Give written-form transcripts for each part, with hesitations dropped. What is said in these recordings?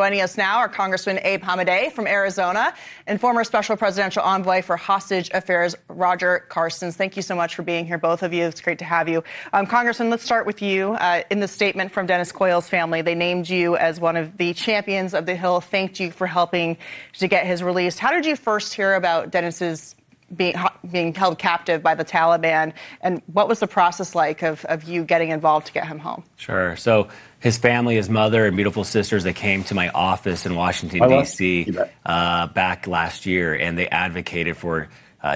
Joining us now are Congressman Hamadeh from Arizona and former Special Presidential Envoy for Hostage Affairs, Roger Carstens. Thank you so much for being here, both of you. It's great to have you. Congressman, let's start with you. In the statement from Dennis Coyle's family, they named you as one of the champions of the Hill, thanked you for helping to get his release. How did you first hear about Dennis's being held captive by the Taliban, and what was the process like of you getting involved to get him home? Sure. So his family, his mother and beautiful sisters, they came to my office in Washington, D.C. Back last year, and they advocated for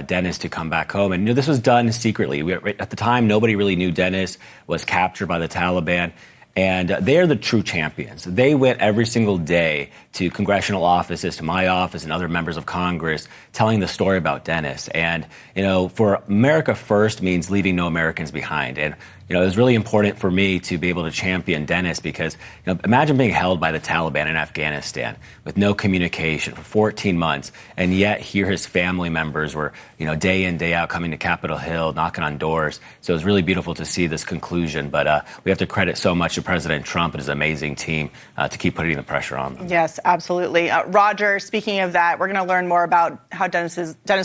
Dennis to come back home. And this was done secretly. At the time, nobody really knew Dennis was captured by the Taliban. And they're the true champions. They went every single day to congressional offices, to my office and other members of Congress, telling the story about Dennis. And, for America first means leaving no Americans behind. And, it was really important for me to be able to champion Dennis because, imagine being held by the Taliban in Afghanistan with no communication for 14 months. And yet here his family members were, day in, day out coming to Capitol Hill, knocking on doors. So it was really beautiful to see this conclusion. But we have to credit so much to President Trump and his amazing team to keep putting the pressure on them. Yes, absolutely. Roger, speaking of that, we're going to learn more about how Dennis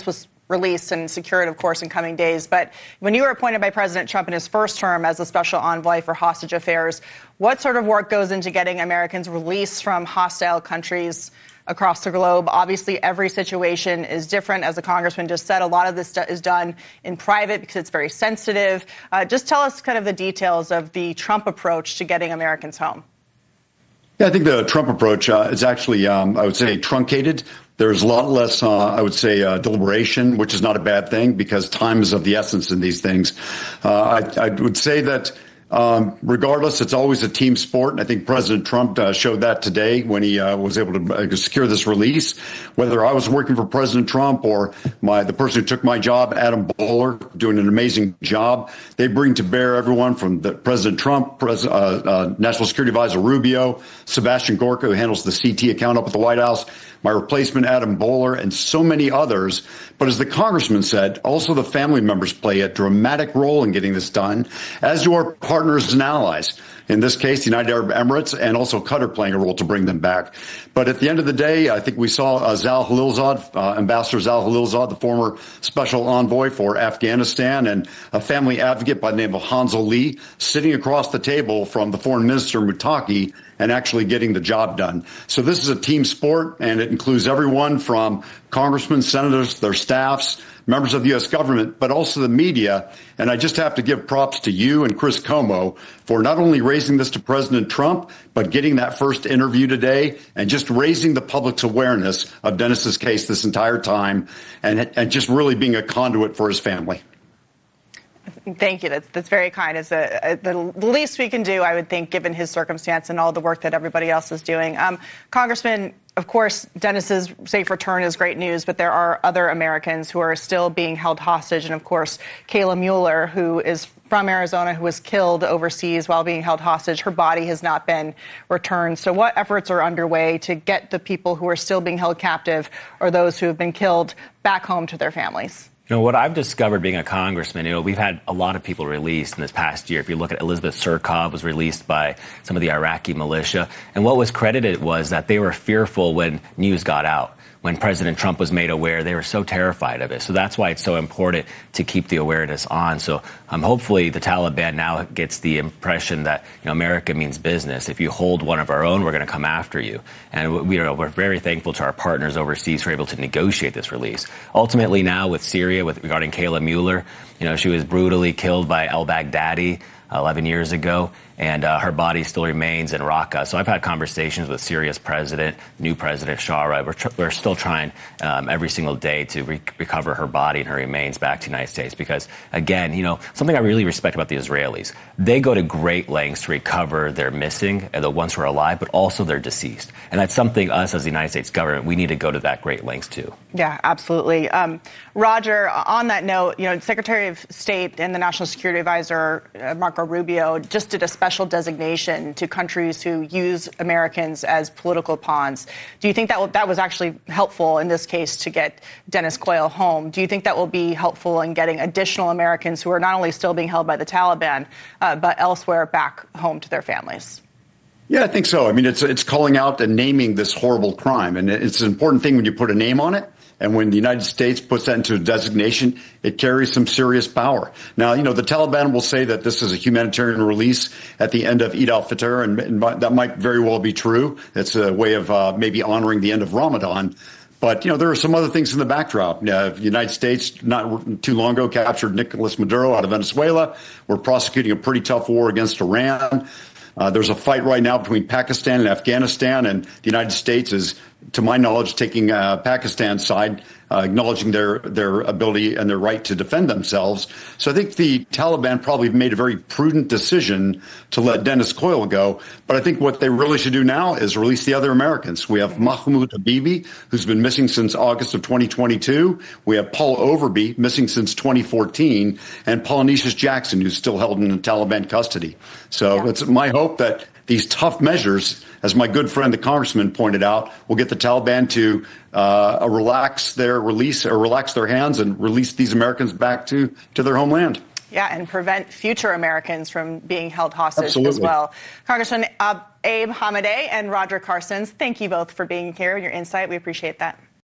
was released and secured, of course, in coming days. But when you were appointed by President Trump in his first term as a special envoy for hostage affairs, what sort of work goes into getting Americans released from hostile countries across the globe? Obviously, every situation is different. As the congressman just said, a lot of this is done in private because it's very sensitive. Just tell us kind of the details of the Trump approach to getting Americans home. Yeah, I think the Trump approach is actually, I would say, truncated. There's a lot less, I would say, deliberation, which is not a bad thing because time is of the essence in these things. I would say that regardless, it's always a team sport. And I think President Trump showed that today when he was able to secure this release. Whether I was working for President Trump or the person who took my job, Adam Bowler, doing an amazing job, they bring to bear everyone from President Trump, National Security Advisor Rubio, Sebastian Gorka, who handles the CT account up at the White House, my replacement, Adam Bowler, and so many others. But as the congressman said, also the family members play a dramatic role in getting this done, as do our partners and allies. In this case, the United Arab Emirates and also Qatar playing a role to bring them back. But at the end of the day, I think we saw Zal Khalilzad, Ambassador Zal Khalilzad, the former special envoy for Afghanistan and a family advocate by the name of Hanzo Lee, sitting across the table from the foreign minister Mutaki and actually getting the job done. So this is a team sport, and it includes everyone from congressmen, senators, their staffs, members of the U.S. government, but also the media. And I just have to give props to you and Chris Como for not only raising this to President Trump, but getting that first interview today and just raising the public's awareness of Dennis's case this entire time and just really being a conduit for his family. Thank you. That's very kind. It's the least we can do, I would think, given his circumstance and all the work that everybody else is doing. Congressman, of course, Dennis's safe return is great news, but there are other Americans who are still being held hostage. And, of course, Kayla Mueller, who is from Arizona, who was killed overseas while being held hostage. Her body has not been returned. So what efforts are underway to get the people who are still being held captive or those who have been killed back home to their families? What I've discovered being a congressman, we've had a lot of people released in this past year. If you look at Elizabeth Surkov was released by some of the Iraqi militia. And what was credited was that they were fearful when news got out. When President Trump was made aware, they were so terrified of it. So that's why it's so important to keep the awareness on. So hopefully the Taliban now gets the impression that America means business. If you hold one of our own, we're going to come after you. And we're very thankful to our partners overseas who are able to negotiate this release. Ultimately now with Syria, regarding Kayla Mueller, she was brutally killed by al-Baghdadi 11 years ago, and her body still remains in Raqqa. So I've had conversations with Syria's president, new President Shara. We're still trying every single day to recover her body and her remains back to the United States because, again, something I really respect about the Israelis, they go to great lengths to recover their missing and the ones who are alive, but also their deceased. And that's something us as the United States government, we need to go to that great lengths too. Yeah, absolutely. Roger, on that note, Secretary of State and the National Security Advisor, Marco Rubio, just did a special designation to countries who use Americans as political pawns. Do you think that was actually helpful in this case to get Dennis Coyle home? Do you think that will be helpful in getting additional Americans who are not only still being held by the Taliban, but elsewhere back home to their families? Yeah, I think so. I mean, it's calling out and naming this horrible crime, and it's an important thing when you put a name on it. And when the United States puts that into a designation, it carries some serious power. Now, the Taliban will say that this is a humanitarian release at the end of Eid al-Fitr, and that might very well be true. It's a way of maybe honoring the end of Ramadan. But, there are some other things in the backdrop. The United States, not too long ago, captured Nicolas Maduro out of Venezuela. We're prosecuting a pretty tough war against Iran. There's a fight right now between Pakistan and Afghanistan, and the United States is, to my knowledge, taking Pakistan's side, acknowledging their ability and their right to defend themselves. So I think the Taliban probably made a very prudent decision to let Dennis Coyle go. But I think what they really should do now is release the other Americans. We have Mahmoud Habibi, who's been missing since August of 2022. We have Paul Overby, missing since 2014, and Polynesius Jackson, who's still held in Taliban custody. So it's my hope that these tough measures, as my good friend the Congressman pointed out, will get the Taliban to relax their hands and release these Americans back to their homeland. Yeah, and prevent future Americans from being held hostage Absolutely. as well. Congressman Abe Hamadeh and Roger Carstens, thank you both for being here, your insight. We appreciate that.